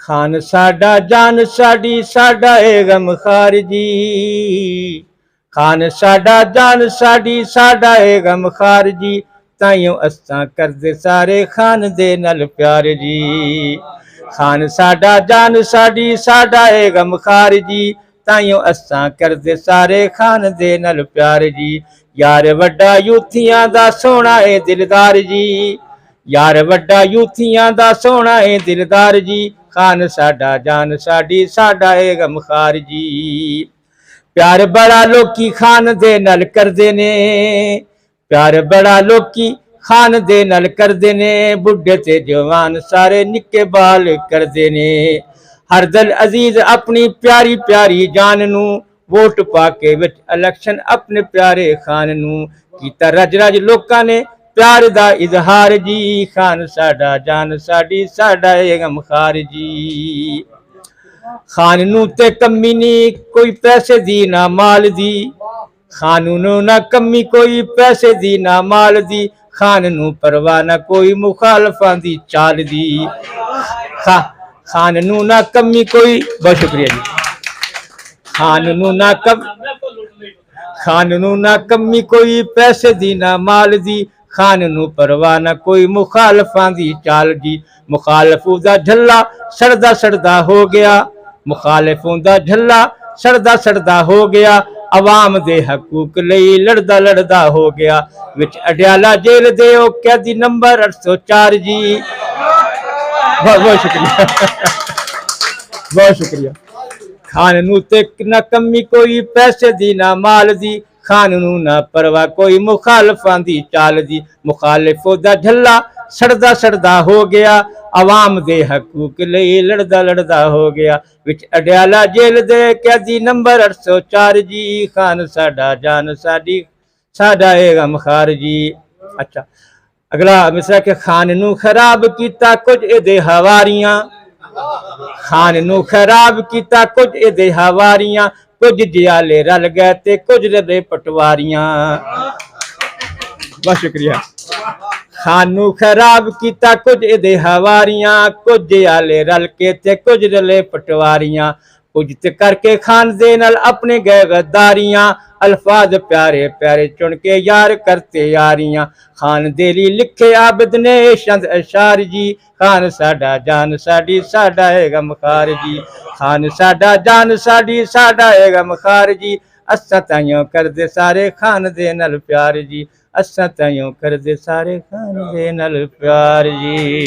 खान साडा जान साडी साडा है गमखार जी। खान साडा जान साडी साडा है गमखार जी। ताइयों असां करदे सारे खान दे नाल प्यार जी। खान साडा जान साडी साडा है गमखार जी। ताइयों असां करदे सारे खान दे नाल प्यार जी। यार वड्डा यूथियां दा सोहना है दिलदार जी। यार वड्डा यूथियां दा सोहना है दिलदार जी। खान साडा जान साडी साडा है गमखार जी। प्यार बड़ा लोकी खान दे नाल करदे ने। प्यार बड़ा लोकी खान दे नाल करदे ने। बुढ़े ते जवान सारे निक्के बाल करदे ने। हर दिल अजीज अपनी प्यारी प्यारी जान नू वोट पाके विच इलेक्शन अपने प्यारे खान नू कीता रज रज लोकां ने प्यार दा इजहार जी। खान साडा जान साडी साडा है गमखार जी। खान नू ते कमी नी कोई पैसे दी ना माल दी। खान नू ना कमी कोई पैसे दी ना माल दी। खान नू परवाह ना कोई मुखालफां दी चाल दी। खान नू ना कमी कोई, बहुत शुक्रिया जी। खान नू ना खान नू ना कमी कोई पैसे दी ना माल दी। खान नू परवाह ना कोई मुखालफां दी चाल जी। मुखालफू दा झल्ला सड़दा सड़दा हो गया। मुखालफू दा झल्ला सड़दा सड़दा हो गया। अवाम दे हकूक लई लड़दा लड़दा हो गया। विच अडयाला जेल दे ओ कैदी नंबर 804 जी। बहुत बहुत शुक्रिया बहुत शुक्रिया। खान नू ते ना कमी कोई पैसे दी ना माल दी। खान नू ना परवाह कोई मुखालफां दी चाल दी। मुखालिफो दा झल्ला सड़दा सड़दा हो गया। अवाम दे हकूक लई लड़दा लड़दा हो गया। विच अडयाला जेल दे कैदी नंबर 804 जी। खान साडा जान साडी साडा है गमखार जी। अच्छा, अगला मिसरा के खान नू खराब कीता कुछ इहदे हवारियां। खान नू खराब कीता कुछ इहदे हवारियां। कुछ जियाले रल गए ते कुछ रले पटवारियां। बहुत शुक्रिया। खान नू खराब कीता कुछ इहदे हवारियां। कुछ जियाले रल के ते कुछ रले पटवारियां। कुछ ते करके खान दे नाल अपने गए गद्दारियां। अल्फाज प्यारे प्यारे चुन के यार करते यारियां। खान देली लिखे आबिद ने चंद अशार जी। खान साडा जान साडी साडा है गमखार जी। खान साडा जान साडी साडा है गमखार जी। असां ताइयों करदे सारे खान दे नाल प्यार जी। असां ताइयों करदे सारे खान दे नाल प्यार जी।